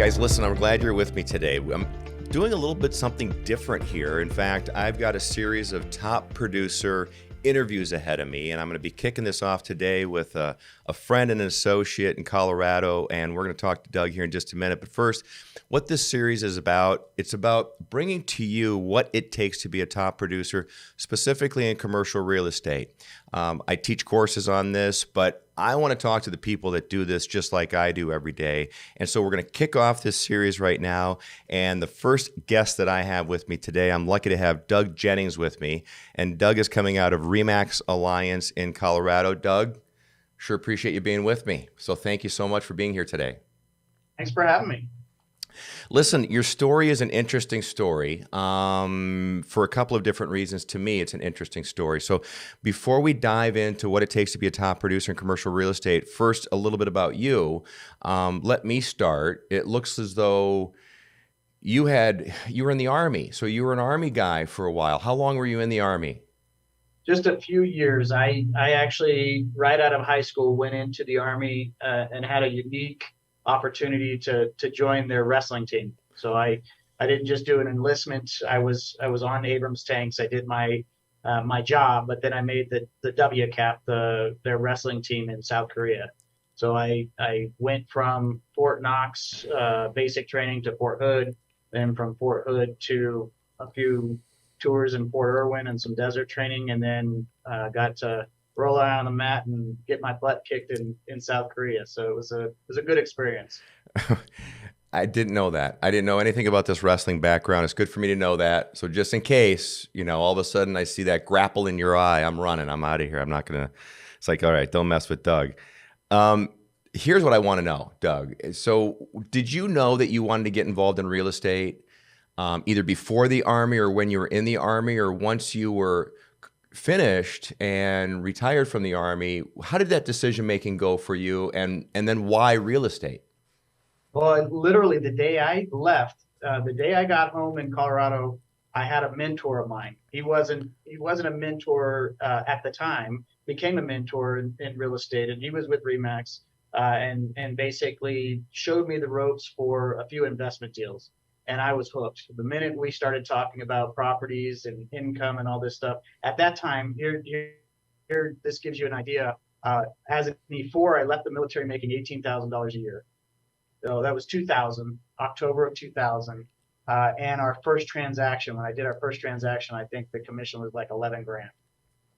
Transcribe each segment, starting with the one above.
guys, listen, I'm glad you're with me today. I'm doing a little bit something different here. In fact, I've got a series of top producer interviews ahead of me, and I'm going to be kicking this off today with a friend and an associate in Colorado, and we're going to talk to Doug here in just a minute. But first, what this series is about, it's about bringing to you what it takes to be a top producer, specifically in commercial real estate. I teach courses on this, but I want to talk to the people that do this just like I do every day. And so we're going to kick off this series right now. And the first guest that I have with me today, I'm lucky to have Doug Jennings with me. And Doug is coming out of RE/MAX Alliance in Colorado. Doug, sure appreciate you being with me. So thank you so much for being here today. Thanks for having me. Listen, your story is an interesting story for a couple of different reasons. To me, it's an interesting story. So before we dive into what it takes to be a top producer in commercial real estate, first, a little bit about you. Let me start. It looks as though you were in the Army. So you were an Army guy for a while. How long were you in the Army? Just a few years. I actually, right out of high school, went into the Army and had a unique opportunity to join their wrestling team. So I didn't just do an enlistment. I was on Abrams tanks. I did my job, but then I made the WCAP, their wrestling team in South Korea. So I went from Fort Knox basic training to Fort Hood, then from Fort Hood to a few tours in Fort Irwin and some desert training, and then got to roll out on the mat and get my butt kicked in South Korea. So it was a good experience. I didn't know that. I didn't know anything about this wrestling background. It's good for me to know that. So just in case, all of a sudden I see that grapple in your eye, I'm running. I'm out of here. I'm not going to. It's like, all right, don't mess with Doug. Here's what I want to know, Doug. So did you know that you wanted to get involved in real estate either before the Army or when you were in the Army or once you were finished and retired from the Army? How did that decision making go for you, and then why real estate? Well, literally the day I left, the day I got home in Colorado, I had a mentor of mine. He wasn't a mentor at the time, became a mentor in real estate, and he was with RE/MAX and basically showed me the ropes for a few investment deals. And I was hooked. The minute we started talking about properties and income and all this stuff, at that time, here this gives you an idea. As an E4, I left the military making $18,000 a year. So that was 2000, October of 2000. And our first transaction, when I did our first transaction, I think the commission was like 11 grand.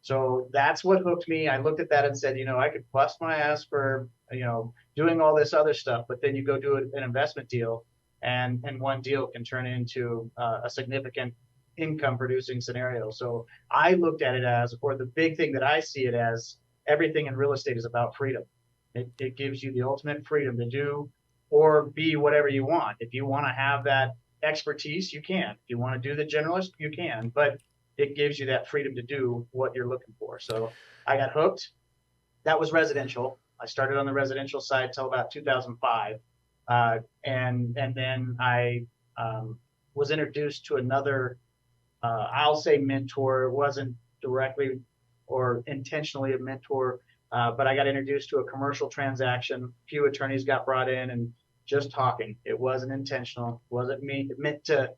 So that's what hooked me. I looked at that and said, I could bust my ass for, doing all this other stuff, but then you go do an investment deal. And one deal can turn into a significant income producing scenario. So I looked at it as, or the big thing that I see it as, everything in real estate is about freedom. It gives you the ultimate freedom to do or be whatever you want. If you want to have that expertise, you can. If you want to do the generalist, you can. But it gives you that freedom to do what you're looking for. So I got hooked. That was residential. I started on the residential side till about 2005. And then I was introduced to another, I'll say mentor. It wasn't directly or intentionally a mentor, but I got introduced to a commercial transaction. A few attorneys got brought in and just talking. It wasn't intentional. It wasn't meant to,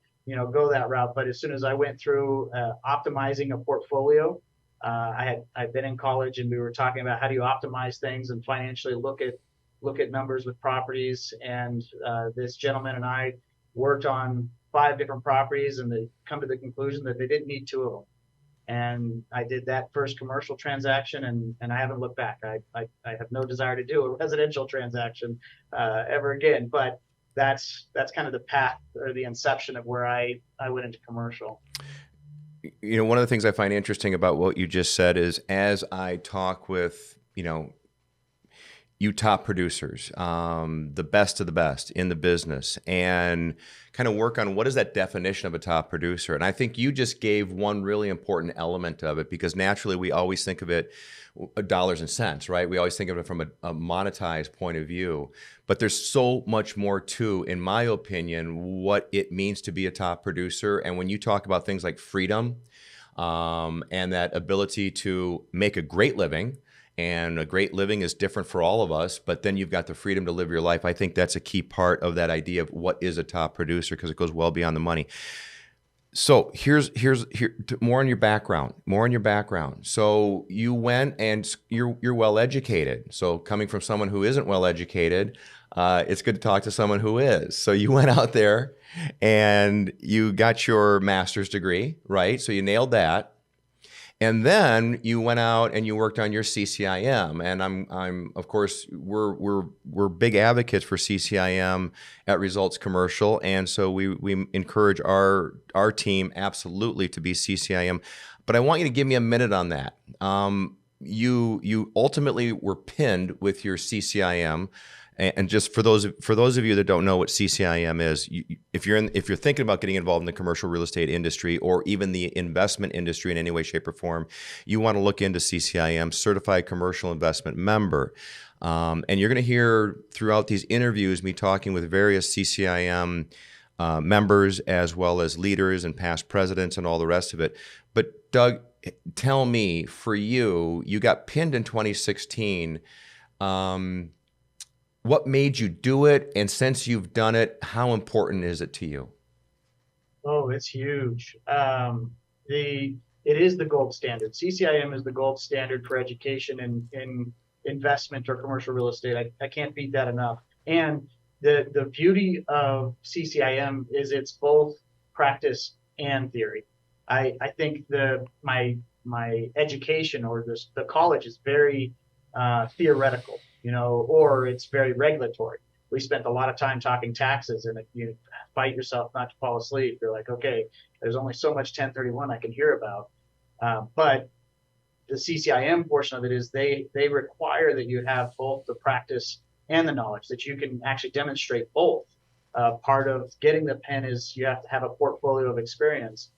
go that route. But as soon as I went through optimizing a portfolio, I'd been in college and we were talking about how do you optimize things and financially look at numbers with properties. And this gentleman and I worked on 5 different properties, and they come to the conclusion that they didn't need 2 of them. And I did that first commercial transaction, and I haven't looked back. I have no desire to do a residential transaction ever again. But that's kind of the path or the inception of where I went into commercial. One of the things I find interesting about what you just said is, as I talk with, you top producers, the best of the best in the business, and kind of work on what is that definition of a top producer. And I think you just gave one really important element of it, because naturally we always think of it dollars and cents, right? We always think of it from a monetized point of view, but there's so much more to, in my opinion, what it means to be a top producer. And when you talk about things like freedom and that ability to make a great living And a great living is different for all of us, but then you've got the freedom to live your life. I think that's a key part of that idea of what is a top producer, because it goes well beyond the money. So here's more on your background. So you went and you're well educated. So coming from someone who isn't well educated, it's good to talk to someone who is. So you went out there and you got your master's degree, right? So you nailed that. And then you went out and you worked on your CCIM, and I'm of course we're big advocates for CCIM at Results Commercial, and so we encourage our team absolutely to be CCIM. But I want you to give me a minute on that. You ultimately were pinned with your CCIM. And just for those of you that don't know what CCIM is, if you're thinking about getting involved in the commercial real estate industry or even the investment industry in any way, shape, or form, you want to look into CCIM, Certified Commercial Investment Member. And you're going to hear throughout these interviews me talking with various CCIM members as well as leaders and past presidents and all the rest of it. But Doug, tell me, for you got pinned in 2016. What made you do it? And since you've done it, how important is it to you? Oh, it's huge. It is the gold standard. CCIM is the gold standard for education in investment or commercial real estate. I can't beat that enough. And the beauty of CCIM is it's both practice and theory. I think my education or the college is very theoretical, or it's very regulatory. We spent a lot of time talking taxes, and if you fight yourself not to fall asleep, you're like, okay, there's only so much 1031 I can hear about. But the CCIM portion of it is they require that you have both the practice and the knowledge, that you can actually demonstrate both. Part of getting the pen is you have to have a portfolio of experience.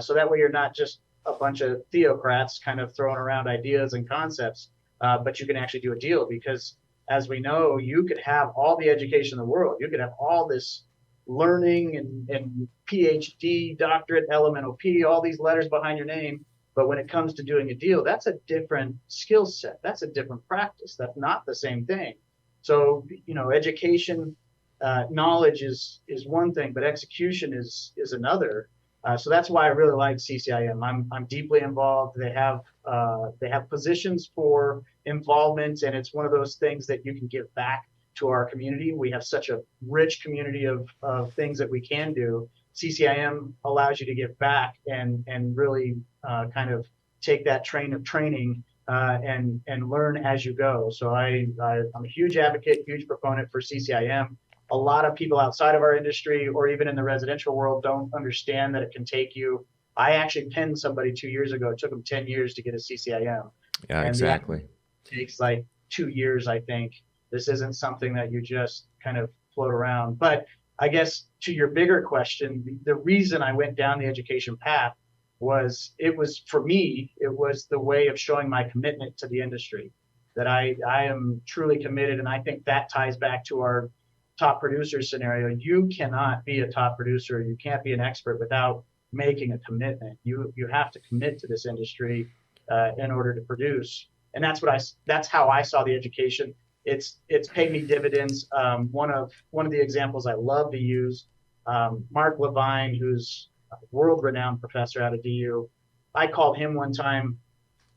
So that way you're not just a bunch of theocrats kind of throwing around ideas and concepts, but you can actually do a deal, because as we know, you could have all the education in the world. You could have all this learning and PhD, doctorate, LMNOP, all these letters behind your name. But when it comes to doing a deal, that's a different skill set. That's a different practice. That's not the same thing. So, education, knowledge is one thing, but execution is another. So that's why I really like CCIM. I'm deeply involved. They have positions for involvement, and it's one of those things that you can give back to our community. We have such a rich community of things that we can do. CCIM allows you to give back and really kind of take that train of training and learn as you go. So I'm a huge advocate, huge proponent for CCIM. A lot of people outside of our industry or even in the residential world don't understand that it can take you. I actually pinned somebody 2 years ago. It took them 10 years to get a CCIM. Yeah, and exactly. It takes like 2 years, I think. This isn't something that you just kind of float around. But I guess to your bigger question, the reason I went down the education path was for me, it was the way of showing my commitment to the industry, that I am truly committed. And I think that ties back to our top producer scenario. You cannot be a top producer. You can't be an expert without making a commitment. You have to commit to this industry in order to produce. And that's how I saw the education. It's paid me dividends. One of the examples I love to use, Mark Levine, who's a world-renowned professor out of DU. I called him one time,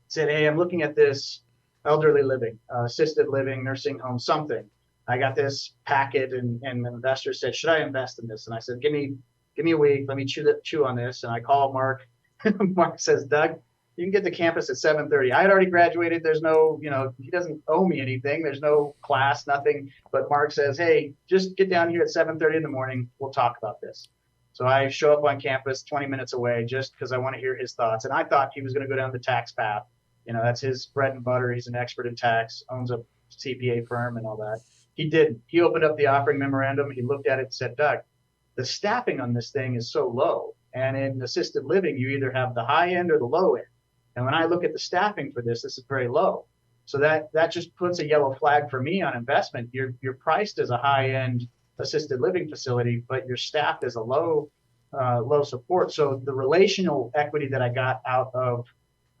said, "Hey, I'm looking at this elderly living, assisted living, nursing home, something. I got this packet," and the investor said, "Should I invest in this?" And I said, give me a week. Let me chew on this. And I called Mark. Mark says, "Doug, you can get to campus at 7:30. I had already graduated. There's no, he doesn't owe me anything. There's no class, nothing. But Mark says, "Hey, just get down here at 7:30 in the morning. We'll talk about this." So I show up on campus 20 minutes away just because I want to hear his thoughts. And I thought he was going to go down the tax path. That's his bread and butter. He's an expert in tax, owns a CPA firm and all that. He didn't. He opened up the offering memorandum. He looked at it and said, "Doug, the staffing on this thing is so low. And in assisted living, you either have the high end or the low end. And when I look at the staffing for this is very low. So that just puts a yellow flag for me on investment. You're priced as a high end assisted living facility, but you're staffed as a low support." So the relational equity that I got out of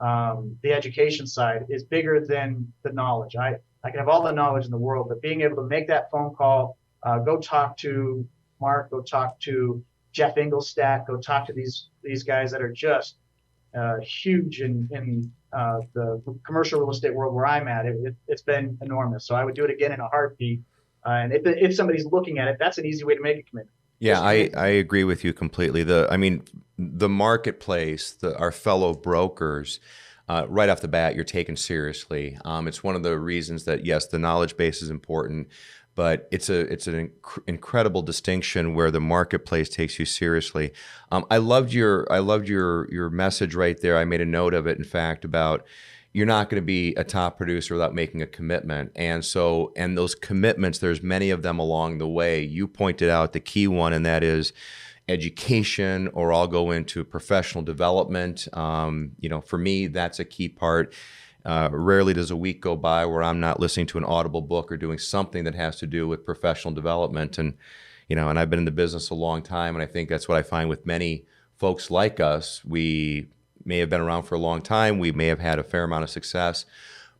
the education side is bigger than the knowledge. I can have all the knowledge in the world, but being able to make that phone call, go talk to Mark, go talk to Jeff Ingolstadt, go talk to these guys that are just huge in the commercial real estate world where I'm at. It's been enormous. So I would do it again in a heartbeat. And if somebody's looking at it, that's an easy way to make a commitment. Yeah, I agree with you completely. The marketplace, our fellow brokers, right off the bat, you're taken seriously. It's one of the reasons that yes, the knowledge base is important, but it's an incredible distinction where the marketplace takes you seriously. I loved your message right there. I made a note of it, in fact, about you're not going to be a top producer without making a commitment. And those commitments, there's many of them along the way. You pointed out the key one, and that is education, or I'll go into professional development. For me, that's a key part. Rarely does a week go by where I'm not listening to an Audible book or doing something that has to do with professional development. And I've been in the business a long time, and I think that's what I find with many folks like us. We may have been around for a long time. We may have had a fair amount of success,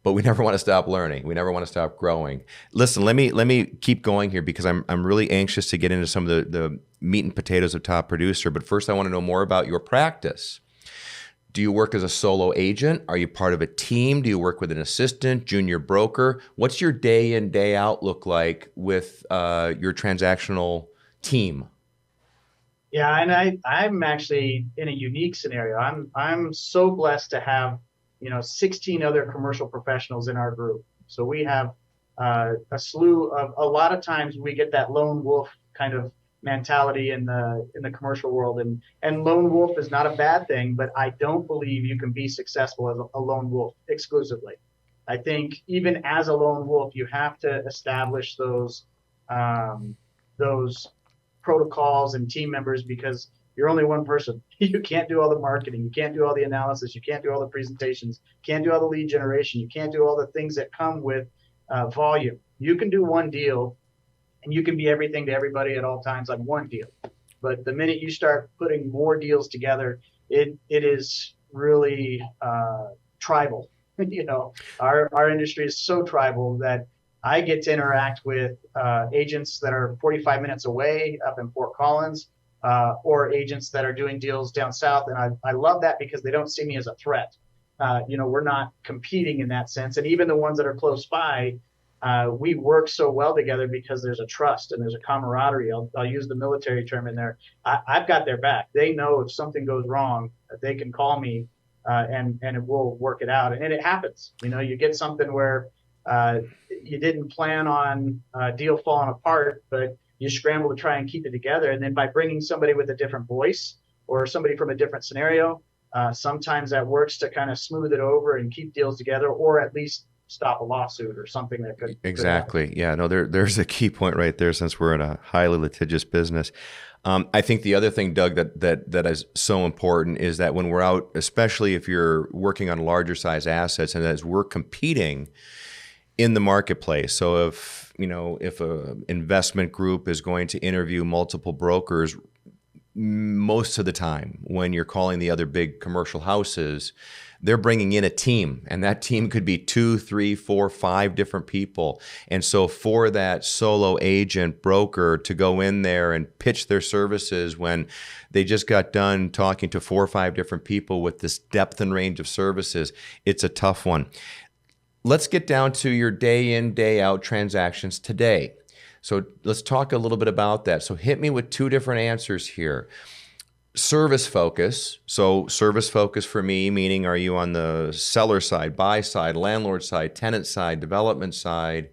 but we never want to stop learning. We never want to stop growing. Listen, let me keep going here because I'm really anxious to get into some of the meat and potatoes of top producer. But first, I want to know more about your practice. Do you work as a solo agent? Are you part of a team? Do you work with an assistant, junior broker? What's your day in, day out look like with your transactional team? Yeah, and I'm actually in a unique scenario. I'm so blessed to have 16 other commercial professionals in our group. So we have a slew of, a lot of times we get that lone wolf kind of mentality in the commercial world, and lone wolf is not a bad thing, but I don't believe you can be successful as a lone wolf exclusively. I think even as a lone wolf, you have to establish those protocols and team members, because you're only one person. You can't do all the marketing. You can't do all the analysis. You can't do all the presentations. You can't do all the lead generation. You can't do all the things that come with volume. You can do one deal, and you can be everything to everybody at all times on one deal. But the minute you start putting more deals together, it is really tribal. Our industry is so tribal that I get to interact with agents that are 45 minutes away up in Fort Collins, or agents that are doing deals down south. And I love that because they don't see me as a threat. We're not competing in that sense. And even the ones that are close by, we work so well together because there's a trust and there's a camaraderie. I'll use the military term in there. I've got their back. They know if something goes wrong, they can call me and it will work it out. And it happens. You get something where you didn't plan on a deal falling apart, but you scramble to try and keep it together. And then by bringing somebody with a different voice or somebody from a different scenario, sometimes that works to kind of smooth it over and keep deals together, or at least stop a lawsuit or something that could. Exactly. Yeah, no, there's a key point right there, since we're in a highly litigious business. I think the other thing, Doug, that is so important is that when we're out, especially if you're working on larger size assets, and as we're competing in the marketplace. So if a investment group is going to interview multiple brokers, most of the time when you're calling the other big commercial houses, they're bringing in a team, and that team could be 2, 3, 4, 5 different people. And so for that solo agent broker to go in there and pitch their services when they just got done talking to 4 or 5 different people with this depth and range of services, it's a tough one. Let's get down to your day in, day out transactions today. So let's talk a little bit about that. So hit me with 2 different answers here. Service focus. So service focus for me, meaning are you on the seller side, buy side, landlord side, tenant side, development side?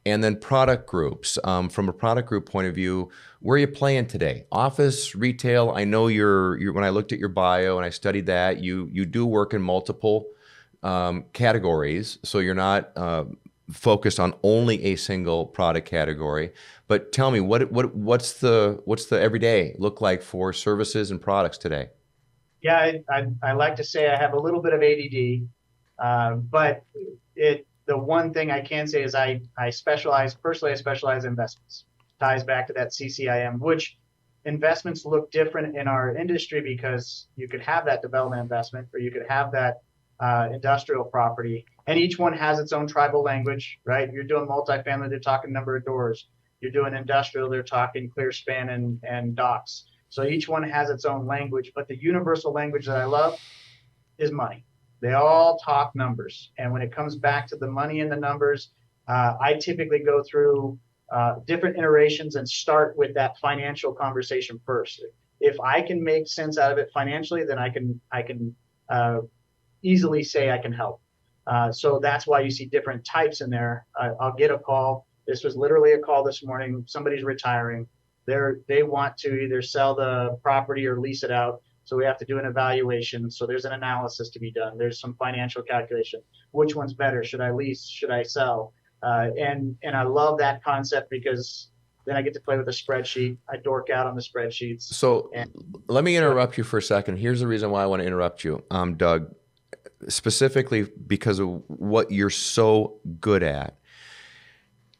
And then product groups. From a product group point of view, where are you playing today? Office, retail. I know you're when I looked at your bio and I studied that, you do work in multiple categories, so you're not focused on only a single product category. But tell me, what's the everyday look like for services and products today? Yeah, I like to say I have a little bit of ADD, but the one thing I can say is I specialize in investments. Ties back to that CCIM, which investments look different in our industry because you could have that development investment, or you could have that industrial property, and each one has its own tribal language, right? You're doing multifamily, they're talking number of doors. You're doing industrial, they're talking clear span and docks. So each one has its own language, but the universal language that I love is money. They all talk numbers. And when it comes back to the money and the numbers, I typically go through different iterations and start with that financial conversation first. If I can make sense out of it financially, then I can easily say I can help. So that's why you see different types in there. I'll get a call. This was literally a call this morning. Somebody's retiring. They want to either sell the property or lease it out. So we have to do an evaluation. So there's an analysis to be done. There's some financial calculation. Which one's better? Should I lease? Should I sell? And I love that concept because then I get to play with a spreadsheet. I dork out on the spreadsheets. So let me interrupt you for a second. Here's the reason why I want to interrupt you, Doug, specifically because of what you're so good at.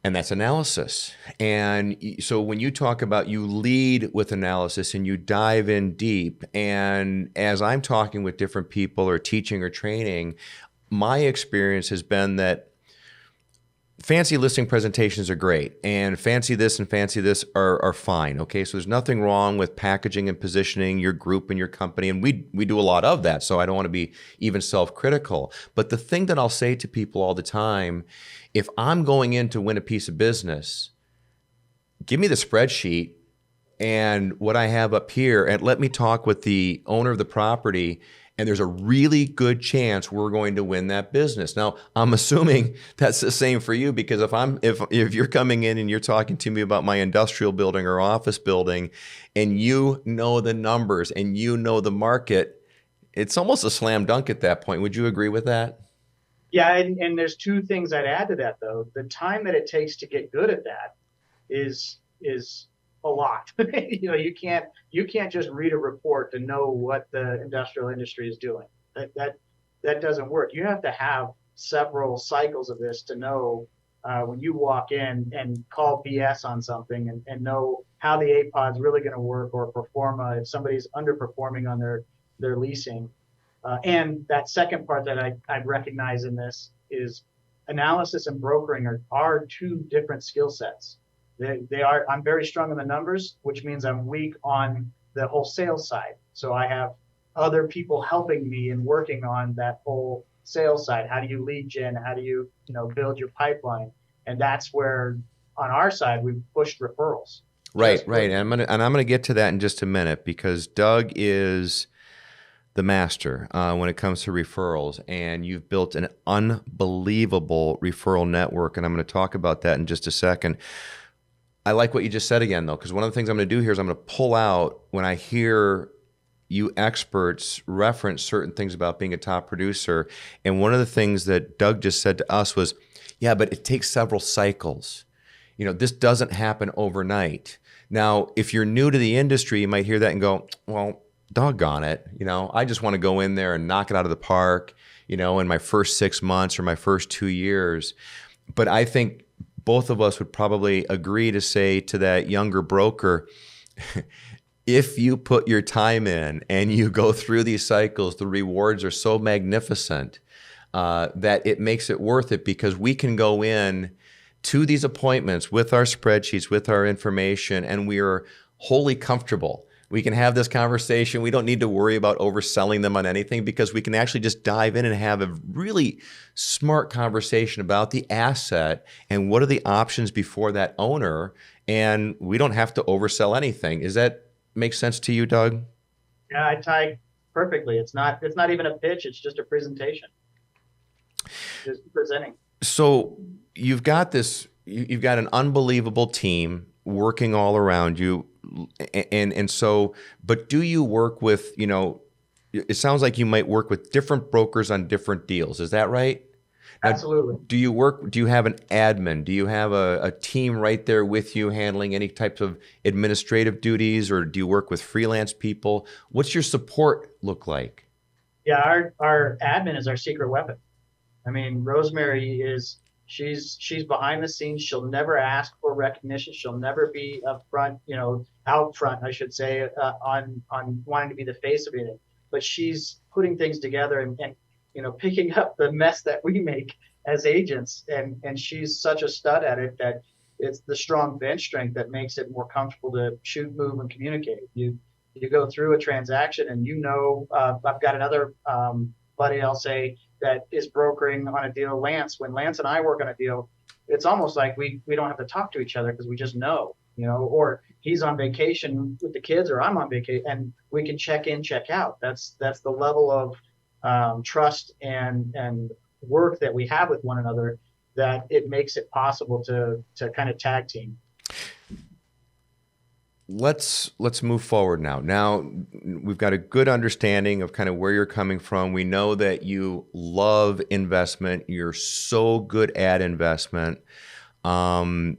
And that's analysis. And so when you talk about you lead with analysis and you dive in deep, and as I'm talking with different people or teaching or training, my experience has been that fancy listing presentations are great, and fancy this and fancy this are fine. Okay, so there's nothing wrong with packaging and positioning your group and your company, and we do a lot of that, so I don't want to be even self-critical. But the thing that I'll say to people all the time, if I'm going in to win a piece of business, give me the spreadsheet and what I have up here, and let me talk with the owner of the property, and there's a really good chance we're going to win that business. Now, I'm assuming that's the same for you, because if you're coming in and you're talking to me about my industrial building or office building, and you know the numbers and you know the market, it's almost a slam dunk at that point. Would you agree with that? Yeah, and there's two things I'd add to that though. The time that it takes to get good at that is a lot. You can't just read a report to know what the industrial industry is doing. That doesn't work. You have to have several cycles of this to know when you walk in and call BS on something and know how the APOD's really going to work, or performa if somebody's underperforming on their leasing. And that second part that I recognize in this is analysis and brokering are two different skill sets. They are. I'm very strong on the numbers, which means I'm weak on the whole sales side. So I have other people helping me and working on that whole sales side. How do you lead gen? How do you build your pipeline? And that's where on our side we've pushed referrals. Right. And I'm gonna get to that in just a minute, because Doug is the master when it comes to referrals, and you've built an unbelievable referral network, and I'm going to talk about that in just a second. I like what you just said again, though, because one of the things I'm going to do here is I'm going to pull out when I hear you experts reference certain things about being a top producer. And one of the things that Doug just said to us was, yeah, but it takes several cycles. This doesn't happen overnight. Now, if you're new to the industry, you might hear that and go, well, doggone it. I just want to go in there and knock it out of the park, in my first 6 months or my first 2 years. But I think both of us would probably agree to say to that younger broker, if you put your time in and you go through these cycles, the rewards are so magnificent that it makes it worth it, because we can go in to these appointments with our spreadsheets, with our information, and we are wholly comfortable. We can have this conversation. We don't need to worry about overselling them on anything, because we can actually just dive in and have a really smart conversation about the asset and what are the options before that owner, and we don't have to oversell anything. Does that make sense to you, Doug? Yeah, I tie perfectly. It's not even a pitch. It's just a presentation. Just presenting. So you've got an unbelievable team working all around you. And so, but do you work with, it sounds like you might work with different brokers on different deals. Is that right? Absolutely. Now, do you have an admin? Do you have a team right there with you handling any types of administrative duties, or do you work with freelance people? What's your support look like? Yeah, our admin is our secret weapon. I mean, Rosemary she's behind the scenes. She'll never ask for recognition. She'll never be out front, I should say, on wanting to be the face of anything. But she's putting things together, and picking up the mess that we make as agents, and she's such a stud at it that it's the strong bench strength that makes it more comfortable to shoot, move, and communicate. You go through a transaction, and I've got another buddy, I'll say, that is brokering on a deal, Lance. When Lance and I work on a deal, it's almost like we don't have to talk to each other because we just know, or he's on vacation with the kids, or I'm on vacation, and we can check in, check out. That's the level of trust and work that we have with one another, that it makes it possible to kind of tag team. Let's move forward now. Now we've got a good understanding of kind of where you're coming from. We know that you love investment. You're so good at investment. But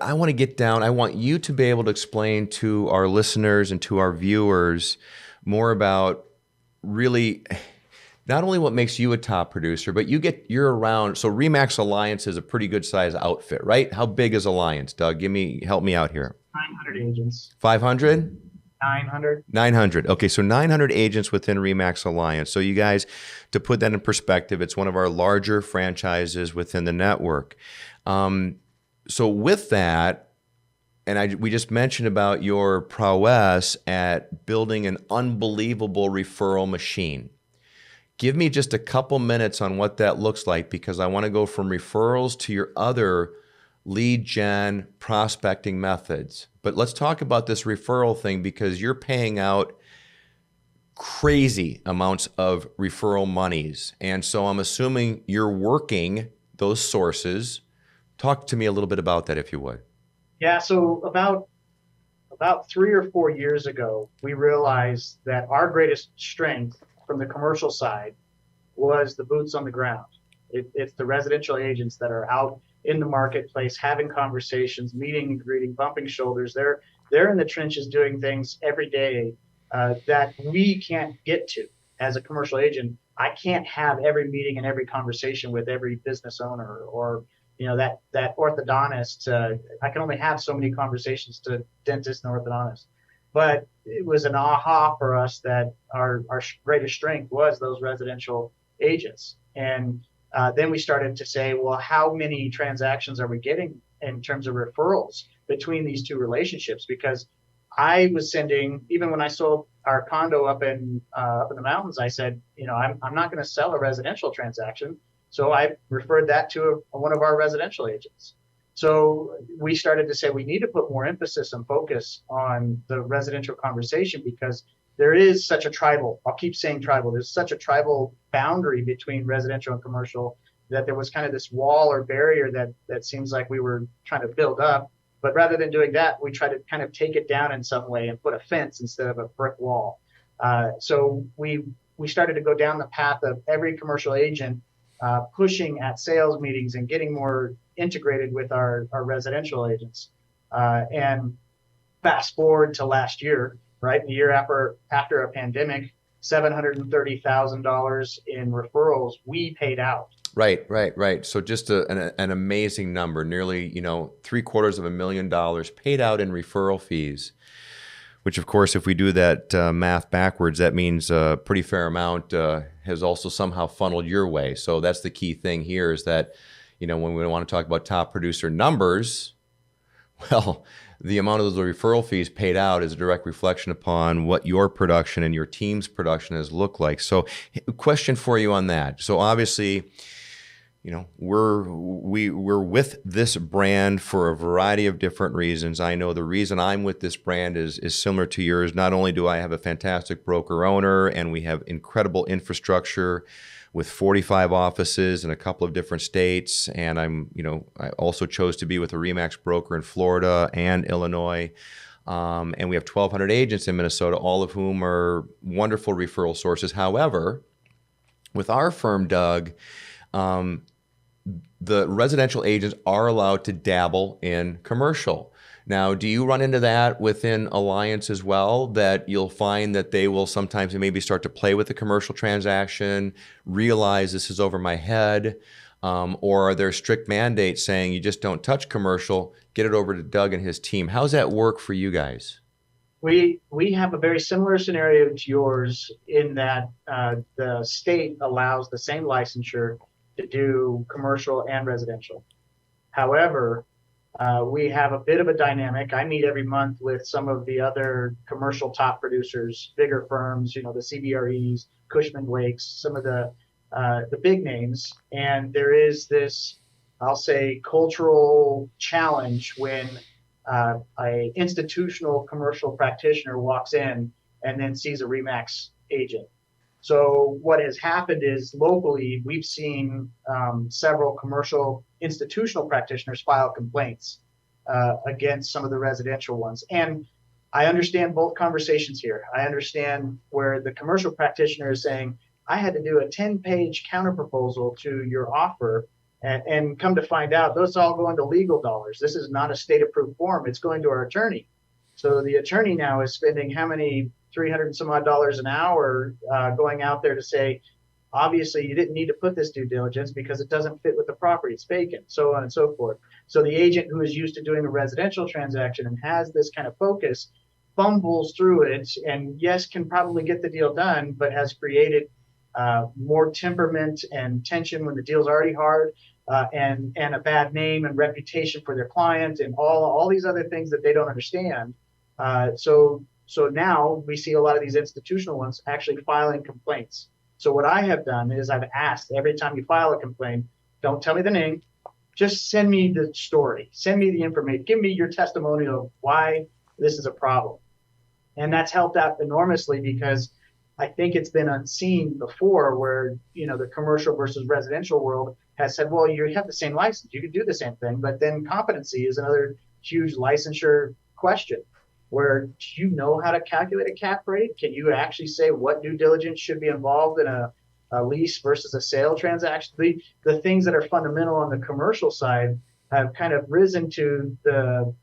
I want to get down. I want you to be able to explain to our listeners and to our viewers more about really not only what makes you a top producer, but you're around. So Remax Alliance is a pretty good size outfit, right? How big is Alliance, Doug? Help me out here. 900 agents. 500? 900. 900. Okay, so 900 agents within Remax Alliance. So you guys, to put that in perspective, it's one of our larger franchises within the network. So with that, and we just mentioned about your prowess at building an unbelievable referral machine. Give me just a couple minutes on what that looks like, because I want to go from referrals to your other lead gen prospecting methods. But let's talk about this referral thing, because you're paying out crazy amounts of referral monies. And so I'm assuming you're working those sources. Talk to me a little bit about that, if you would. Yeah, so about 3 or 4 years ago, we realized that our greatest strength from the commercial side was the boots on the ground. It's the residential agents that are out in the marketplace, having conversations, meeting and greeting, bumping shoulders. They're in the trenches doing things every day that we can't get to as a commercial agent. I can't have every meeting and every conversation with every business owner, or that orthodontist. I can only have so many conversations to dentists and orthodontists. But it was an aha for us that our greatest strength was those residential agents. And then we started to say, well, how many transactions are we getting in terms of referrals between these two relationships? Because I was sending, even when I sold our condo up in the mountains, I said, I'm not going to sell a residential transaction. So I referred that to one of our residential agents. So we started to say we need to put more emphasis and focus on the residential conversation, because there is such a tribal, I'll keep saying tribal, there's such a tribal boundary between residential and commercial, that there was kind of this wall or barrier that seems like we were trying to build up. But rather than doing that, we try to kind of take it down in some way and put a fence instead of a brick wall. So we started to go down the path of every commercial agent pushing at sales meetings and getting more integrated with our residential agents. And fast forward to last year, right? The year after a pandemic, $730,000 in referrals we paid out. Right. So just an amazing number, nearly, $750,000 paid out in referral fees, which of course, if we do that math backwards, that means a pretty fair amount has also somehow funneled your way. So that's the key thing here, is that, when we want to talk about top producer numbers, well, the amount of those referral fees paid out is a direct reflection upon what your production and your team's production has looked like. So question for you on that. So obviously, we're with this brand for a variety of different reasons. I know the reason I'm with this brand is similar to yours. Not only do I have a fantastic broker owner, and we have incredible infrastructure with 45 offices in a couple of different states, and I also chose to be with a Remax broker in Florida and Illinois. And we have 1,200 agents in Minnesota, all of whom are wonderful referral sources. However, with our firm, Doug, the residential agents are allowed to dabble in commercial. Now, do you run into that within Alliance as well, that you'll find that they will sometimes maybe start to play with the commercial transaction, realize this is over my head, or are there strict mandates saying you just don't touch commercial, get it over to Doug and his team? How's that work for you guys? We have a very similar scenario to yours in that the state allows the same licensure to do commercial and residential. However, we have a bit of a dynamic. I meet every month with some of the other commercial top producers, bigger firms, the CBREs, Cushman Wakes, some of the big names, and there is this, I'll say, cultural challenge when a institutional commercial practitioner walks in and then sees a Remax agent. So what has happened is locally, we've seen several commercial institutional practitioners file complaints against some of the residential ones. And I understand both conversations here. I understand where the commercial practitioner is saying, I had to do a 10-page counterproposal to your offer, and come to find out, those all go into legal dollars. This is not a state-approved form. It's going to our attorney. So the attorney now is spending how many, 300 and some odd dollars an hour going out there to say, obviously you didn't need to put this due diligence because it doesn't fit with the property, it's vacant, so on and so forth. So the agent who is used to doing a residential transaction and has this kind of focus fumbles through it, and yes, can probably get the deal done, but has created more temperament and tension when the deal's already hard, and a bad name and reputation for their client, and all these other things that they don't understand. So now we see a lot of these institutional ones actually filing complaints. So what I have done is I've asked, every time you file a complaint, don't tell me the name, just send me the story, send me the information, give me your testimonial of why this is a problem. And that's helped out enormously, because I think it's been unseen before where, the commercial versus residential world has said, well, you have the same license, you can do the same thing, but then competency is another huge licensure question. Where, do you know how to calculate a cap rate? Can you actually say what due diligence should be involved in a lease versus a sale transaction? The things that are fundamental on the commercial side have kind of risen to the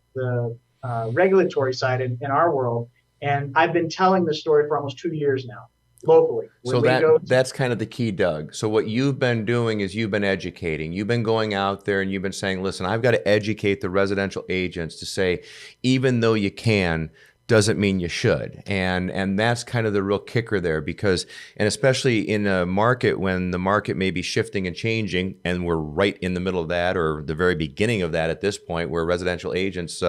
regulatory side in our world. And I've been telling this story for almost 2 years now, locally. So that's kind of the key, Doug. So what you've been doing is you've been educating. You've been going out there and you've been saying, listen, I've got to educate the residential agents to say, even though you can, doesn't mean you should. And that's kind of the real kicker there, because, and especially in a market when the market may be shifting and changing, and we're right in the middle of that, or the very beginning of that at this point, where residential agents,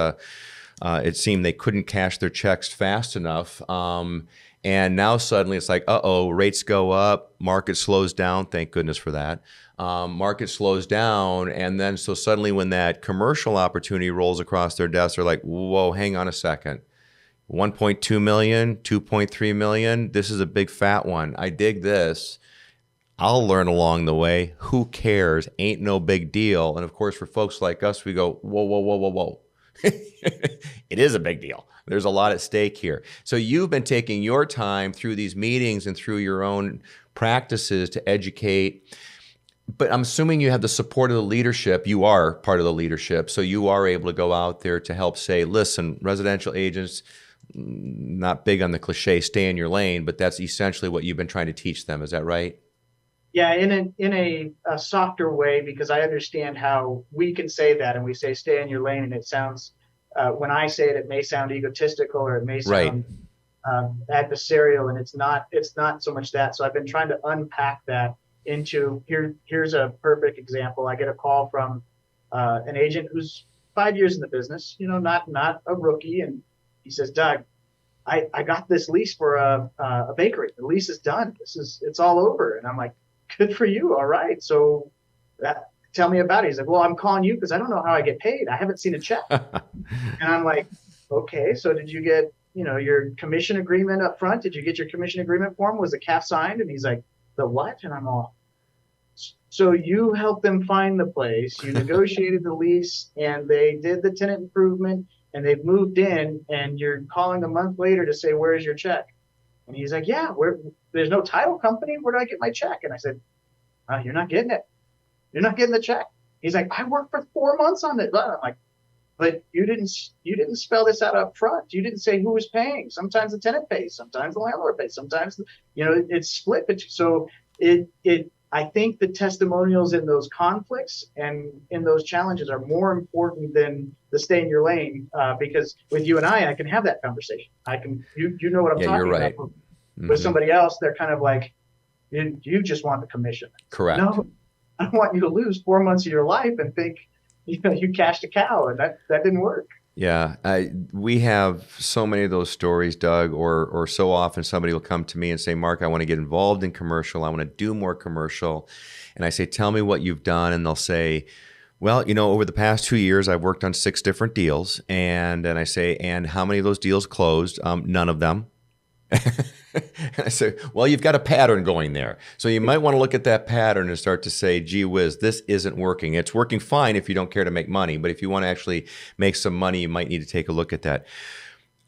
it seemed they couldn't cash their checks fast enough. And now suddenly it's like, rates go up, market slows down. Thank goodness for that. Market slows down. And then so suddenly when that commercial opportunity rolls across their desk, they're like, whoa, hang on a second. 1.2 million, 2.3 million. This is a big fat one. I dig this. I'll learn along the way. Who cares? Ain't no big deal. And of course, for folks like us, we go, whoa, whoa, whoa, whoa, whoa. It is a big deal. There's a lot at stake here. So you've been taking your time through these meetings and through your own practices to educate. But I'm assuming you have the support of the leadership. You are part of the leadership. So you are able to go out there to help say, listen, residential agents, not big on the cliche, stay in your lane, but that's essentially what you've been trying to teach them. Is that right? Yeah, in a softer way, because I understand how we can say that, and we say stay in your lane, and it sounds, when I say it, it may sound egotistical, or it may sound adversarial, and it's not so much that. So I've been trying to unpack that into here's a perfect example. I get a call from an agent who's 5 years in the business, not a rookie, and he says, Doug, I got this lease for a bakery. The lease is done. It's all over. And I'm like, good for you. All right. So tell me about it. He's like, well, I'm calling you because I don't know how I get paid. I haven't seen a check. And I'm like, okay, so did you get, your commission agreement up front? Did you get your commission agreement form? Was the CAF signed? And he's like, the what? And I'm all, so you helped them find the place, you negotiated the lease, and they did the tenant improvement, and they've moved in, and you're calling a month later to say, where's your check? And he's like, yeah, there's no title company. Where do I get my check? And I said, you're not getting it. You're not getting the check. He's like, I worked for 4 months on it. I'm like, but you didn't spell this out up front. You didn't say who was paying. Sometimes the tenant pays. Sometimes the landlord pays. Sometimes, it's split. So I think the testimonials in those conflicts and in those challenges are more important than the stay in your lane. Because with you and I can have that conversation. You know what I'm Yeah, you're talking right. about. With somebody else, they're kind of like, you just want the commission. Correct. No, I don't want you to lose 4 months of your life and think, you cashed a cow, and that didn't work. Yeah, we have so many of those stories, Doug, or so often somebody will come to me and say, Mark, I want to get involved in commercial. I want to do more commercial. And I say, tell me what you've done. And they'll say, well, over the past 2 years, I've worked on 6 different deals. And I say, and how many of those deals closed? None of them. And I say, well, you've got a pattern going there. So you might want to look at that pattern and start to say, gee whiz, this isn't working. It's working fine if you don't care to make money. But if you want to actually make some money, you might need to take a look at that.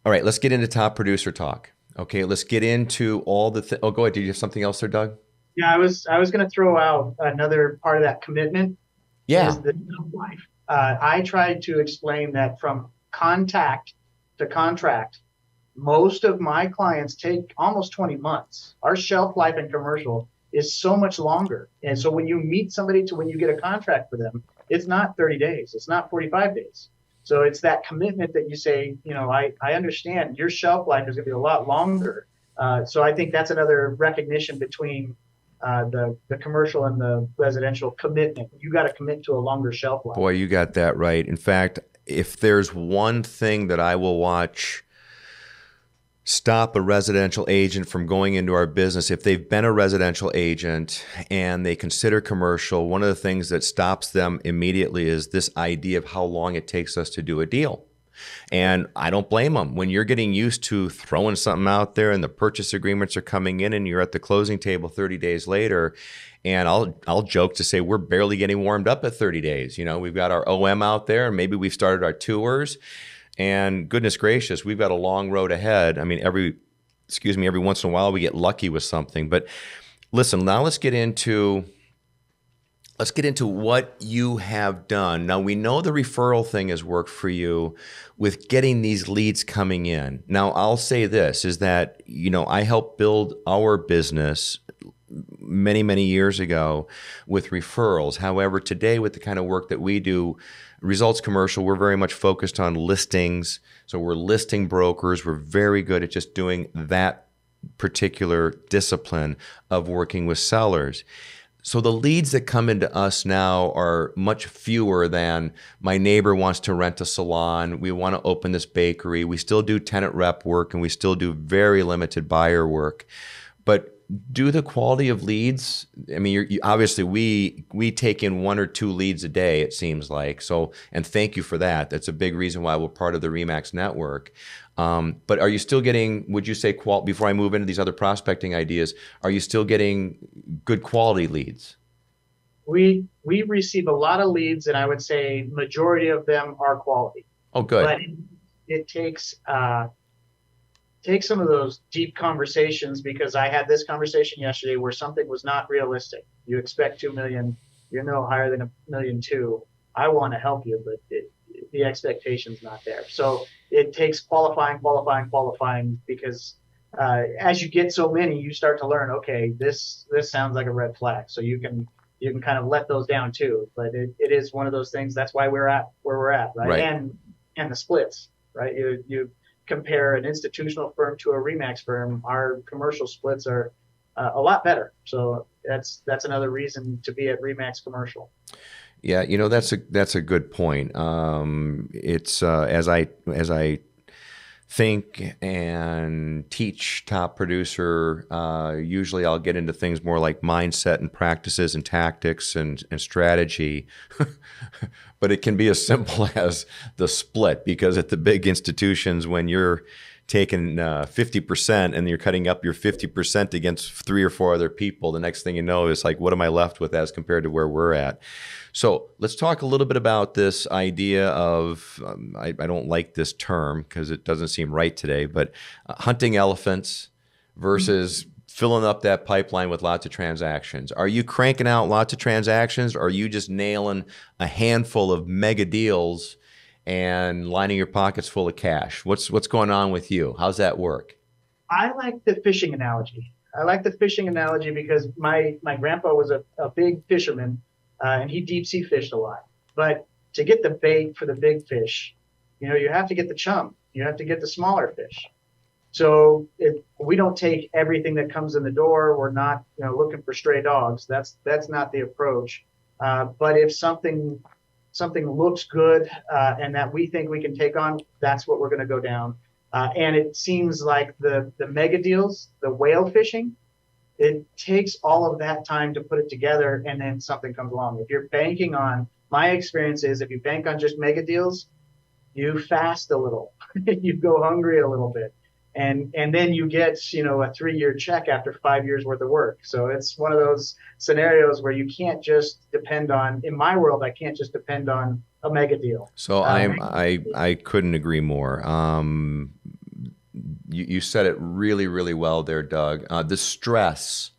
All right, let's get into top producer talk. Okay, let's get into all the oh, go ahead. Did you have something else there, Doug? Yeah, I was going to throw out another part of that commitment. Yeah. Is the life. I tried to explain that from contact to contract, most of my clients take almost 20 months. Our shelf life in commercial is so much longer. And so when you meet somebody to when you get a contract for them, it's not 30 days. It's not 45 days. So it's that commitment that you say, I understand your shelf life is going to be a lot longer. So I think that's another recognition between the commercial and the residential commitment. You got to commit to a longer shelf life. Boy, you got that right. In fact, if there's one thing that I will watch stop a residential agent from going into our business, if they've been a residential agent and they consider commercial, one of the things that stops them immediately is this idea of how long it takes us to do a deal. And I don't blame them. When you're getting used to throwing something out there and the purchase agreements are coming in and you're at the closing table 30 days later, and I'll joke to say we're barely getting warmed up at 30 days. We've got our OM out there and maybe we've started our tours. And goodness gracious, we've got a long road ahead. I mean, every once in a while we get lucky with something. But listen, now let's get into what you have done. Now, we know the referral thing has worked for you with getting these leads coming in. Now, I'll say this is that, I helped build our business many, many years ago with referrals. However, today with the kind of work that we do, Results Commercial, we're very much focused on listings. So we're listing brokers. We're very good at just doing that particular discipline of working with sellers. So the leads that come into us now are much fewer than my neighbor wants to rent a salon. We want to open this bakery. We still do tenant rep work and we still do very limited buyer work. But do the quality of leads, I mean, obviously we take in 1 or 2 leads a day, it seems like. So, and thank you for that. That's a big reason why we're part of the RE/MAX network. But are you still getting, would you say, before I move into these other prospecting ideas, are you still getting good quality leads? We receive a lot of leads, and I would say majority of them are quality. Oh, good. But it takes some of those deep conversations, because I had this conversation yesterday where something was not realistic. You expect 2 million, you're no higher than 1.2 million. I want to help you, but the expectation's not there. So it takes qualifying, because as you get so many, you start to learn, okay, this sounds like a red flag. So you can kind of let those down too. But it is one of those things. That's why we're at where we're at, right? And the splits, right? You compare an institutional firm to a RE/MAX firm, our commercial splits are a lot better. So that's another reason to be at RE/MAX Commercial. Yeah, that's a good point. It's as I think and teach top producer, usually I'll get into things more like mindset and practices and tactics and strategy. But it can be as simple as the split, because at the big institutions, when you're taking 50% and you're cutting up your 50% against 3 or 4 other people, the next thing you know is like, what am I left with as compared to where we're at? So let's talk a little bit about this idea of, I don't like this term because it doesn't seem right today, but hunting elephants versus filling up that pipeline with lots of transactions. Are you cranking out lots of transactions, or are you just nailing a handful of mega deals and lining your pockets full of cash? What's going on with you? How's that work? I like the fishing analogy. I like the fishing analogy because my grandpa was a big fisherman, and he deep sea fished a lot. But to get the bait for the big fish, you have to get the chum. You have to get the smaller fish. So we don't take everything that comes in the door. We're not, looking for stray dogs. That's not the approach. But if something looks good and that we think we can take on, that's what we're going to go down. And it seems like the mega deals, the whale fishing, it takes all of that time to put it together, and then something comes along. If you're banking on, my experience is, if you bank on just mega deals, you fast a little, you go hungry a little bit, and then you get a 3-year check after 5 years worth of work. So it's one of those scenarios where you can't just depend on. In my world, I can't just depend on a mega deal. So I couldn't agree more. You said it really, really well there, Doug. The stress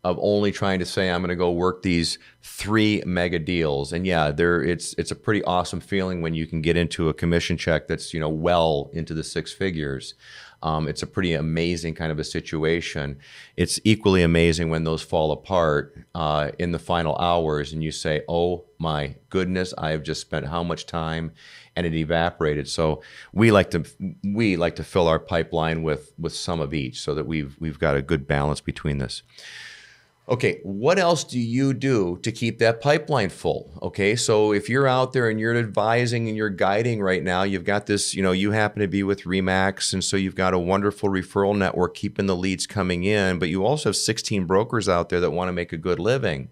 of only trying to say, I'm going to go work these 3 mega deals. And yeah, it's a pretty awesome feeling when you can get into a commission check that's, well into the 6 figures. It's a pretty amazing kind of a situation. It's equally amazing when those fall apart in the final hours and you say, oh my goodness, I have just spent how much time, and it evaporated. So we like to fill our pipeline with some of each so that we've got a good balance between this. Okay, what else do you do to keep that pipeline full? Okay, so if you're out there and you're advising and you're guiding right now, you've got this, you happen to be with Remax, and so you've got a wonderful referral network keeping the leads coming in, but you also have 16 brokers out there that want to make a good living.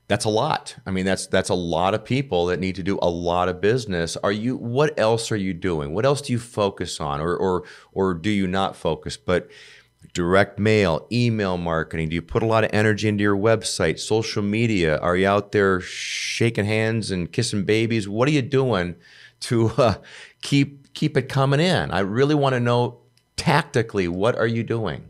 That's a lot. I mean, that's a lot of people that need to do a lot of business. What else are you doing? What else do you focus on, or do you not focus? But direct mail, email marketing, do you put a lot of energy into your website, social media? Are you out there shaking hands and kissing babies? What are you doing to keep it coming in? I really want to know tactically, what are you doing?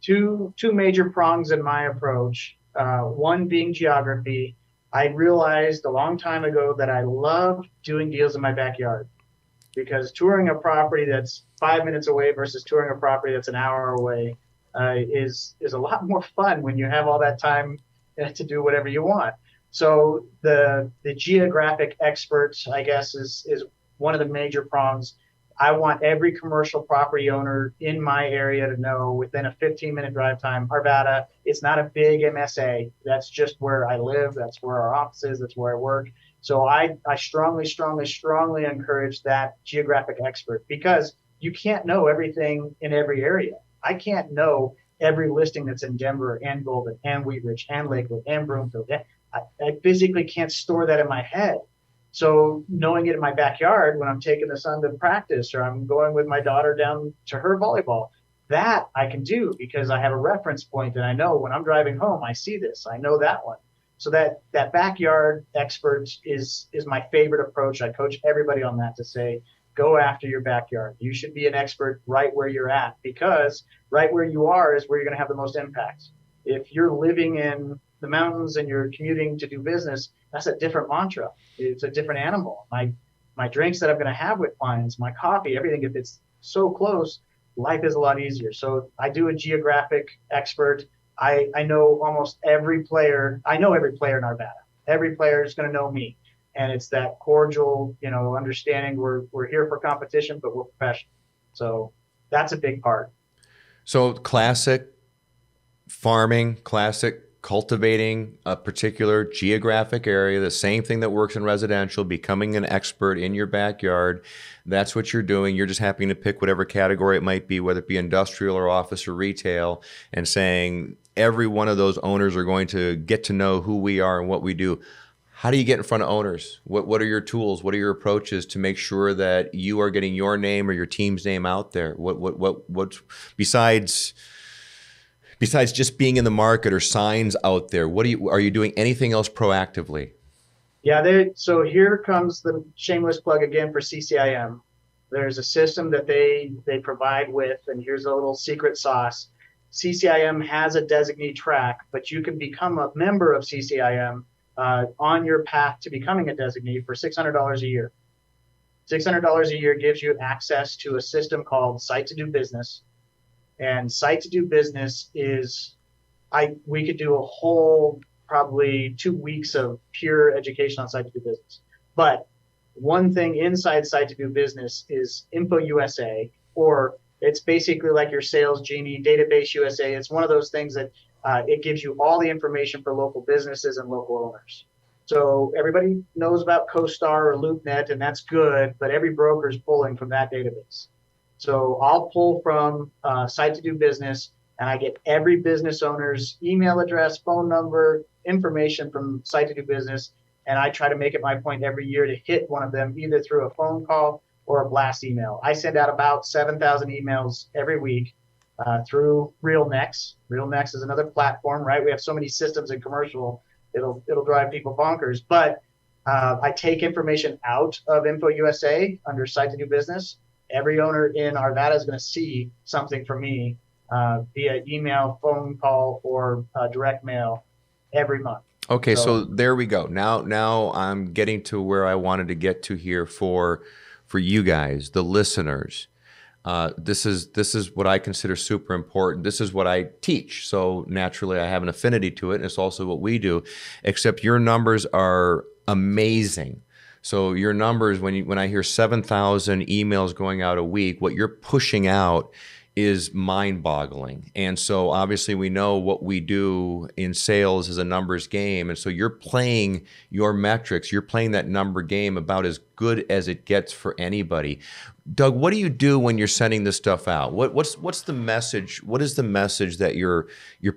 Two major prongs in my approach. One being geography. I realized a long time ago that I love doing deals in my backyard, because touring a property that's 5 minutes away versus touring a property that's an hour away is a lot more fun when you have all that time to do whatever you want. So the geographic experts, I guess, is one of the major prongs. I want every commercial property owner in my area to know within a 15-minute drive time, Arvada, it's not a big MSA. That's just where I live. That's where our office is. That's where I work. So I strongly, strongly, strongly encourage that geographic expert, because you can't know everything in every area. I can't know every listing that's in Denver and Golden and Wheat Ridge and Lakewood and Broomfield. I physically can't store that in my head. So knowing it in my backyard when I'm taking the son to practice, or I'm going with my daughter down to her volleyball, that I can do because I have a reference point and I know when I'm driving home, I see this, I know that one. So that backyard expert is my favorite approach. I coach everybody on that to say, go after your backyard. You should be an expert right where you're at, because right where you are is where you're going to have the most impact. If you're living in the mountains and you're commuting to do business, that's a different mantra. It's a different animal. My drinks that I'm going to have with clients, my coffee, everything, if it's so close, life is a lot easier. So I do a geographic expert. I know almost every player. I know every player in Arvada. Every player is going to know me. And it's that cordial, understanding. We're here for competition, but we're professional. So that's a big part. So classic farming, classic cultivating a particular geographic area, the same thing that works in residential, becoming an expert in your backyard. That's what you're doing. You're just happening to pick whatever category it might be, whether it be industrial or office or retail, and saying every one of those owners are going to get to know who we are and what we do. How do you get in front of owners? What are your tools? What are your approaches to make sure that you are getting your name or your team's name out there? What besides just being in the market or signs out there, are you doing anything else proactively? Yeah, so here comes the shameless plug again for CCIM. There's a system that they provide with, and here's a little secret sauce. CCIM has a designee track, but you can become a member of CCIM on your path to becoming a designee for $600 a year. $600 a year gives you access to a system called Site to Do Business. And site to do business is, we could do a whole probably 2 weeks of pure education on site to do business. But one thing inside site to do business is Info USA, or it's basically like your Sales Genie, Database USA. It's one of those things that it gives you all the information for local businesses and local owners. So everybody knows about CoStar or LoopNet, and that's good, but every broker is pulling from that database. So I'll pull from site to do business, and I get every business owner's email address, phone number, information from site to do business, and I try to make it my point every year to hit one of them either through a phone call or a blast email. I send out about 7,000 emails every week through RealNex. RealNex is another platform, right? We have so many systems in commercial, it'll drive people bonkers. But I take information out of Info USA under Site to Do Business. Every owner in Arvada is going to see something from me via email, phone call, or direct mail every month. Okay, so there we go. Now I'm getting to where I wanted to get to here for you guys, the listeners. This is what I consider super important. This is what I teach. So naturally I have an affinity to it, and it's also what we do, except your numbers are amazing. So your numbers, when I hear 7,000 emails going out a week, what you're pushing out is mind-boggling. And so obviously we know what we do in sales is a numbers game. And so you're playing your metrics, you're playing that number game about as good as it gets for anybody. Doug, what do you do when you're sending this stuff out? What's the message? What is the message that you're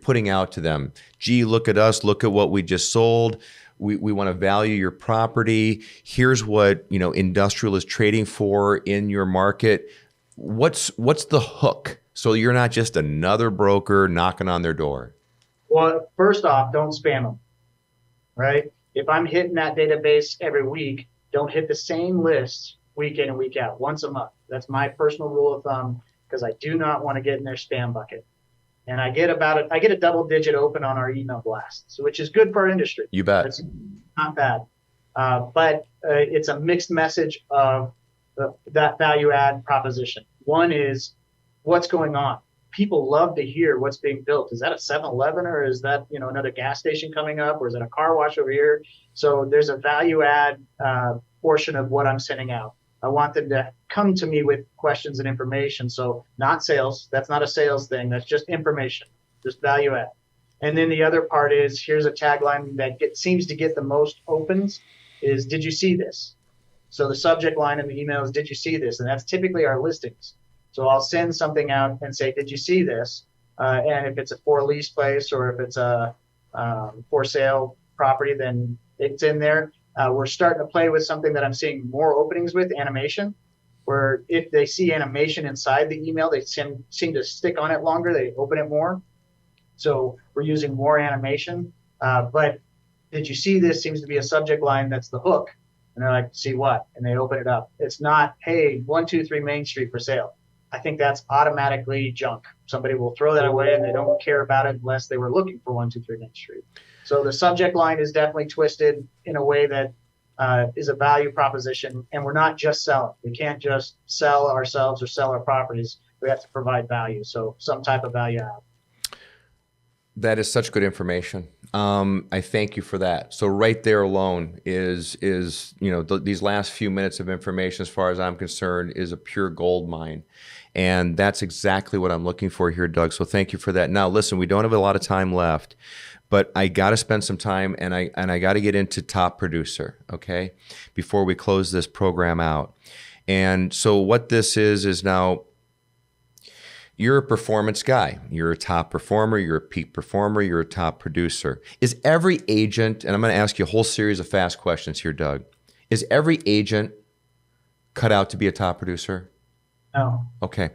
putting out to them? Gee, look at us, look at what we just sold. We want to value your property. Here's what, industrial is trading for in your market. What's the hook? So you're not just another broker knocking on their door. Well, first off, don't spam them, right? If I'm hitting that database every week, don't hit the same list week in and week out, once a month. That's my personal rule of thumb, because I do not want to get in their spam bucket. And I get a double digit open on our email blasts, which is good for our industry. You bet. It's not bad. But it's a mixed message of that value add proposition. One is what's going on. People love to hear what's being built. Is that a 7-Eleven, or is that another gas station coming up, or is that a car wash over here? So there's a value add portion of what I'm sending out. I want them to come to me with questions and information. So not sales. That's not a sales thing. That's just information, just value add. And then the other part is, here's a tagline that seems to get the most opens is, did you see this? So the subject line in the email is, did you see this? And that's typically our listings. So I'll send something out and say, did you see this? And if it's a for lease place, or if it's a for sale property, then it's in there. We're starting to play with something that I'm seeing more openings with, animation, where if they see animation inside the email, they seem to stick on it longer. They open it more. So we're using more animation. But did you see this? Seems to be a subject line that's the hook. And they're like, see what? And they open it up. It's not, hey, 123 Main Street for sale. I think that's automatically junk. Somebody will throw that away, and they don't care about it unless they were looking for 123 Main Street. So the subject line is definitely twisted in a way that is a value proposition. And we're not just selling. We can't just sell ourselves or sell our properties. We have to provide value. So some type of value add. That is such good information. I thank you for that. So right there alone is these last few minutes of information, as far as I'm concerned, is a pure gold mine. And that's exactly what I'm looking for here, Doug. So thank you for that. Now, listen, we don't have a lot of time left, but I got to spend some time, and I got to get into top producer, okay, before we close this program out. And so what this is now, you're a performance guy. You're a top performer. You're a peak performer. You're a top producer. Is every agent, and I'm going to ask you a whole series of fast questions here, Doug, is every agent cut out to be a top producer? No. Okay.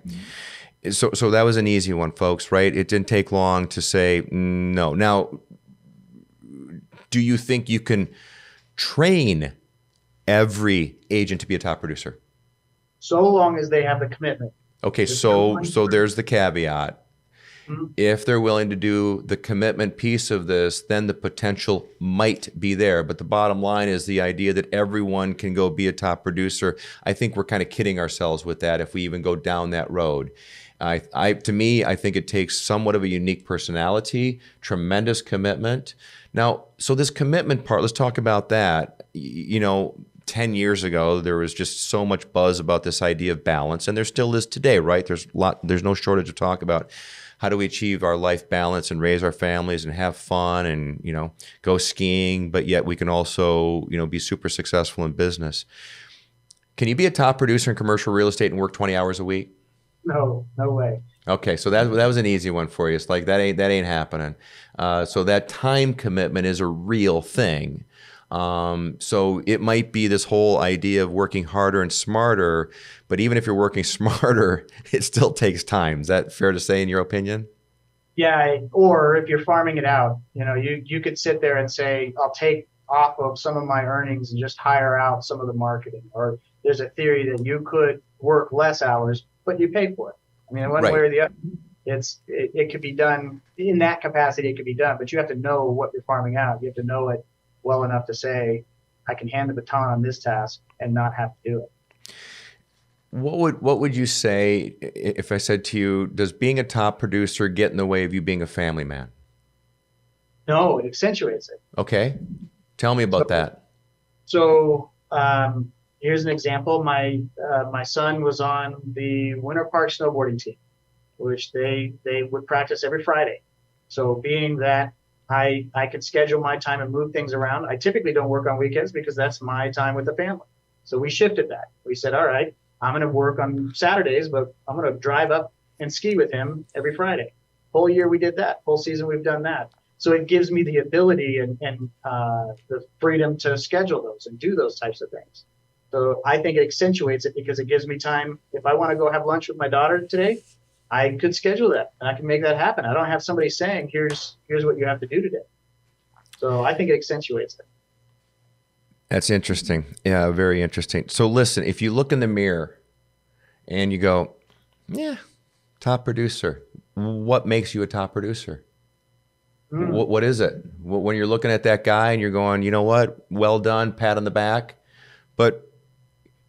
So that was an easy one, folks, right? It didn't take long to say no. Now, do you think you can train every agent to be a top producer? So long as they have the commitment. Okay, so there's the caveat. Mm-hmm. If they're willing to do the commitment piece of this, then the potential might be there. But the bottom line is the idea that everyone can go be a top producer. I think we're kind of kidding ourselves with that if we even go down that road. To me, I think it takes somewhat of a unique personality, tremendous commitment. Now, so this commitment part, let's talk about that. 10 years ago, there was just so much buzz about this idea of balance, and there still is today, right? There's no shortage of talk about how do we achieve our life balance and raise our families and have fun and, go skiing, but yet we can also, be super successful in business. Can you be a top producer in commercial real estate and work 20 hours a week? No way. Okay, so that was an easy one for you. It's like that ain't happening. So that time commitment is a real thing. So it might be this whole idea of working harder and smarter, but even if you're working smarter, it still takes time. Is that fair to say in your opinion? Yeah, or if you're farming it out, you could sit there and say, I'll take off of some of my earnings and just hire out some of the marketing. Or there's a theory that you could work less hours, but you pay for it. I mean, one way or the other, it could be done in that capacity. It could be done, but you have to know what you're farming out. You have to know it well enough to say, I can hand the baton on this task and not have to do it. What would you say if I said to you, does being a top producer get in the way of you being a family man? No, it accentuates it. Okay. Tell me about that. So here's an example. My son was on the Winter Park snowboarding team, which they would practice every Friday. So being that I could schedule my time and move things around. I typically don't work on weekends because that's my time with the family. So we shifted that. We said, all right, I'm going to work on Saturdays, but I'm going to drive up and ski with him every Friday. Whole year we did that. Whole season we've done that. So it gives me the ability and the freedom to schedule those and do those types of things. So I think it accentuates it because it gives me time. If I want to go have lunch with my daughter today, I could schedule that and I can make that happen. I don't have somebody saying, here's what you have to do today. So I think it accentuates it. That's interesting. Yeah, very interesting. So listen, if you look in the mirror and you go, yeah, top producer, what makes you a top producer? What is it? When you're looking at that guy and you're going, you know what? Well done, pat on the back. But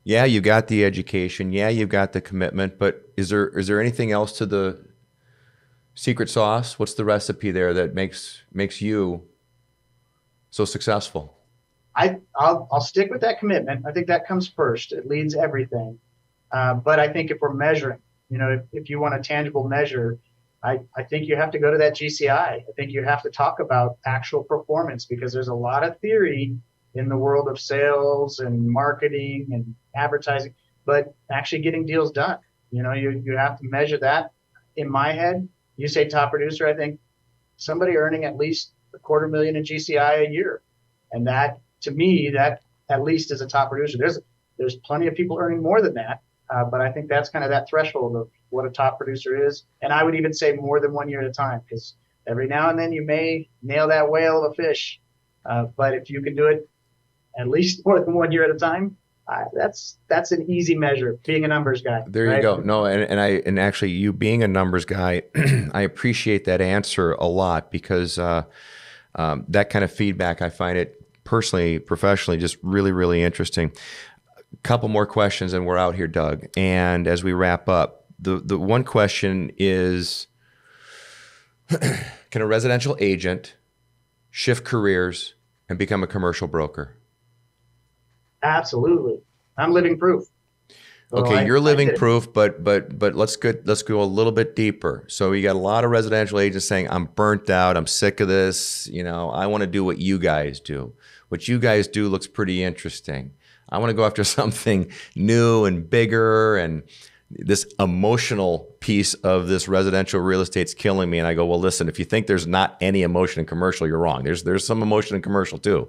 yeah, you got the education. Yeah, you've got the commitment. But is there anything else to the secret sauce? What's the recipe there that makes you so successful? I'll stick with that commitment. I think that comes first. It leads everything. But I think if we're measuring, if you want a tangible measure, I think you have to go to that GCI. I think you have to talk about actual performance because there's a lot of theory in the world of sales and marketing and advertising, but actually getting deals done. You have to measure that. In my head, you say top producer, I think somebody earning at least $250,000 in GCI a year. And that, to me, that at least is a top producer. There's plenty of people earning more than that. But I think that's kind of that threshold of what a top producer is. And I would even say more than 1 year at a time, because every now and then you may nail that whale of a fish. But if you can do it at least more than 1 year at a time, that's an easy measure, being a numbers guy. There you go. No, and actually you being a numbers guy, I appreciate that answer a lot because that kind of feedback, I find it personally, professionally, just really, really interesting. Couple more questions and we're out here, Doug. And as we wrap up, the one question is, can a residential agent shift careers and become a commercial broker? Absolutely. I'm living proof. So Okay, you're living proof, but let's go a little bit deeper. So you got a lot of residential agents saying, I'm burnt out, I'm sick of this, I want to do what you guys do. What you guys do looks pretty interesting. I want to go after something new and bigger, and this emotional piece of this residential real estate's killing me. And I go, well, listen, if you think there's not any emotion in commercial, you're wrong. There's some emotion in commercial too.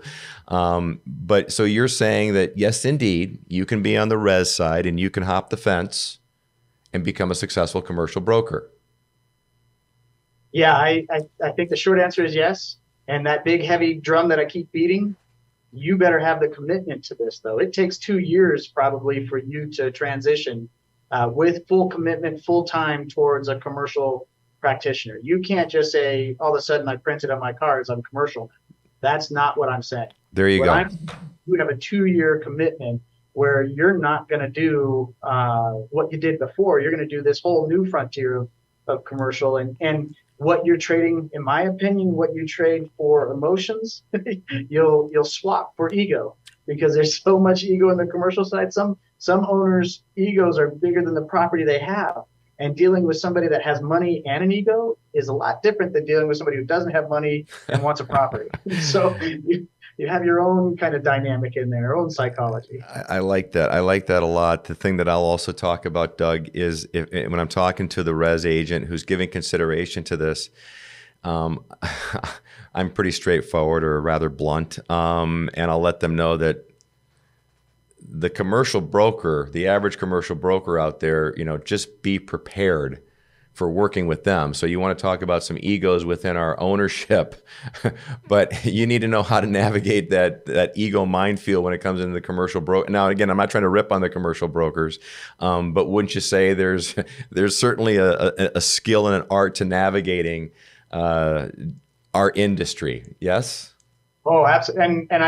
But so you're saying that yes, indeed, you can be on the res side and you can hop the fence and become a successful commercial broker. Yeah, I think the short answer is yes. And that big heavy drum that I keep beating, you better have the commitment to this, though. It takes 2 years probably for you to transition with full commitment, full time towards a commercial practitioner. You can't just say, all of a sudden I printed on my cards, I'm commercial. That's not what I'm saying. There you go. You have a 2 year commitment where you're not going to do what you did before. You're going to do this whole new frontier of commercial, and what you're trading, in my opinion, what you trade for emotions, you'll swap for ego, because there's so much ego in the commercial side. Some owners' egos are bigger than the property they have. And dealing with somebody that has money and an ego is a lot different than dealing with somebody who doesn't have money and wants a property. So you have your own kind of dynamic in there, your own psychology. I like that. I like that a lot. The thing that I'll also talk about, Doug, is when I'm talking to the res agent who's giving consideration to this, I'm pretty straightforward, or rather blunt, and I'll let them know that the commercial broker, the average commercial broker out there, just be prepared for working with them. So you want to talk about some egos within our ownership, but you need to know how to navigate that ego minefield when it comes into the commercial broker. Now, again, I'm not trying to rip on the commercial brokers, but wouldn't you say there's certainly a skill and an art to navigating our industry? Yes. Oh, absolutely. And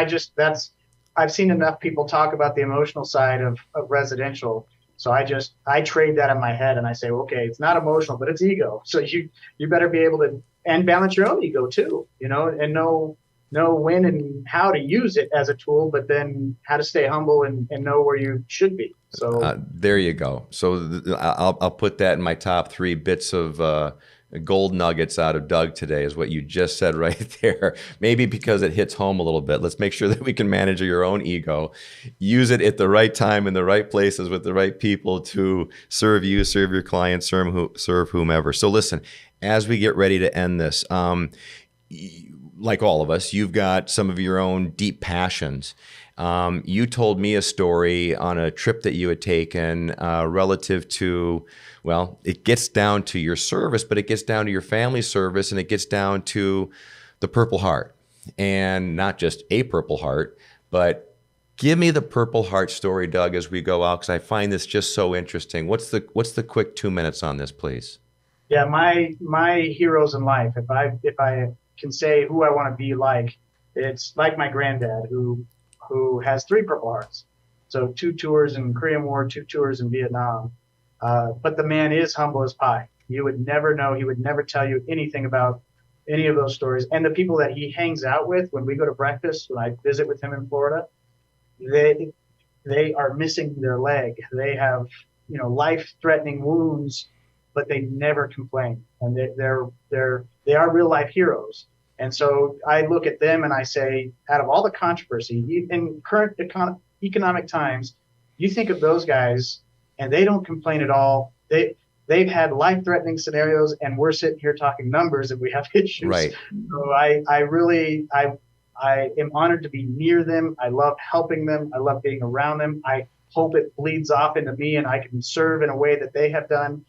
I've seen enough people talk about the emotional side of residential. So I trade that in my head, and I say, okay, it's not emotional, but it's ego. So you better be able to, and balance your own ego too, and know when and how to use it as a tool, but then how to stay humble and know where you should be. So there you go. So I'll put that in my top 3 bits of gold nuggets out of Doug today, is what you just said right there. Maybe because it hits home a little bit. Let's make sure that we can manage your own ego, use it at the right time in the right places with the right people to serve you, serve your clients, serve whomever. So listen, as we get ready to end this, like all of us, you've got some of your own deep passions. You told me a story on a trip that you had taken relative to, well, it gets down to your service, but it gets down to your family service, and it gets down to the Purple Heart. And not just a Purple Heart, but give me the Purple Heart story, Doug, as we go out, because I find this just so interesting. What's the quick 2 minutes on this, please? Yeah, my heroes in life, if I can say who I want to be like, it's like my granddad, who has 3 Purple Hearts. So 2 tours in Korean War, 2 tours in Vietnam. But the man is humble as pie. You would never know. He would never tell you anything about any of those stories. And the people that he hangs out with, when we go to breakfast, when I visit with him in Florida, they are missing their leg. They have, life-threatening wounds, but they never complain. And they are real life heroes. And so I look at them and I say, out of all the controversy in current economic times, you think of those guys and they don't complain at all. They've had life-threatening scenarios, and we're sitting here talking numbers and we have issues. Right. So I am honored to be near them. I love helping them. I love being around them. I hope it bleeds off into me and I can serve in a way that they have done.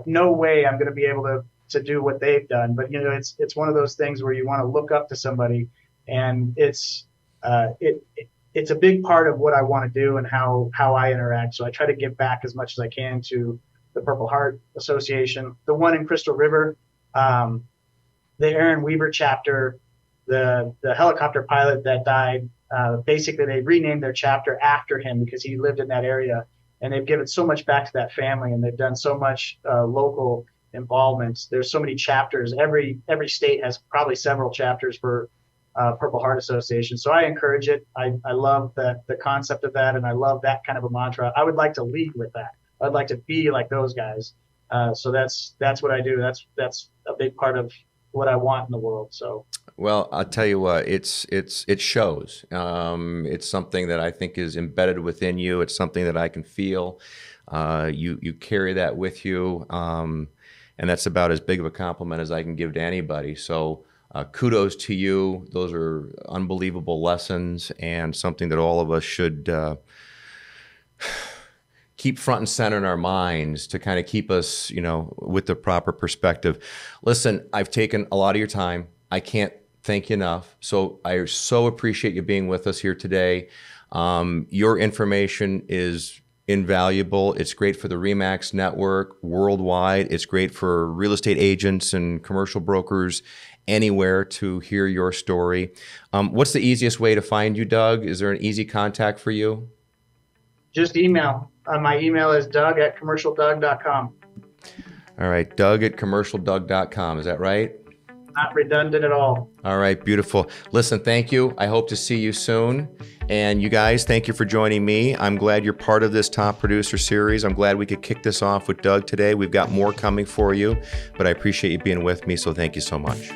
No way I'm going to be able to do what they've done, but it's one of those things where you want to look up to somebody, and it's a big part of what I want to do and how I interact. So I try to give back as much as I can to the Purple Heart Association, the one in Crystal River, the Aaron Weaver chapter, the helicopter pilot that died. Basically, they renamed their chapter after him because he lived in that area, and they've given so much back to that family, and they've done so much local involvement. There's so many chapters. Every state has probably several chapters for Purple Heart Association. So I encourage it. I love the concept of that, and I love that kind of a mantra. I would like to lead with that. I'd like to be like those guys. So that's what I do. That's a big part of what I want in the world. So. Well, I'll tell you what, it shows. It's something that I think is embedded within you. It's something that I can feel. You carry that with you, and that's about as big of a compliment as I can give to anybody. So kudos to you. Those are unbelievable lessons, and something that all of us should keep front and center in our minds to kind of keep us, with the proper perspective. Listen, I've taken a lot of your time. I can't thank you enough. So I so appreciate you being with us here today. Your information is invaluable. It's great for the RE/MAX network worldwide. It's great for real estate agents and commercial brokers anywhere to hear your story. What's the easiest way to find you, Doug? Is there an easy contact for you? just email. My email is doug@commercialdoug.com. All right, Doug@commercialdoug.com. Is that right? Not redundant at all. All right, beautiful. Listen, thank you. I hope to see you soon. And you guys, thank you for joining me. I'm glad you're part of this Top Producer series. I'm glad we could kick this off with Doug today. We've got more coming for you, but I appreciate you being with me, so thank you so much.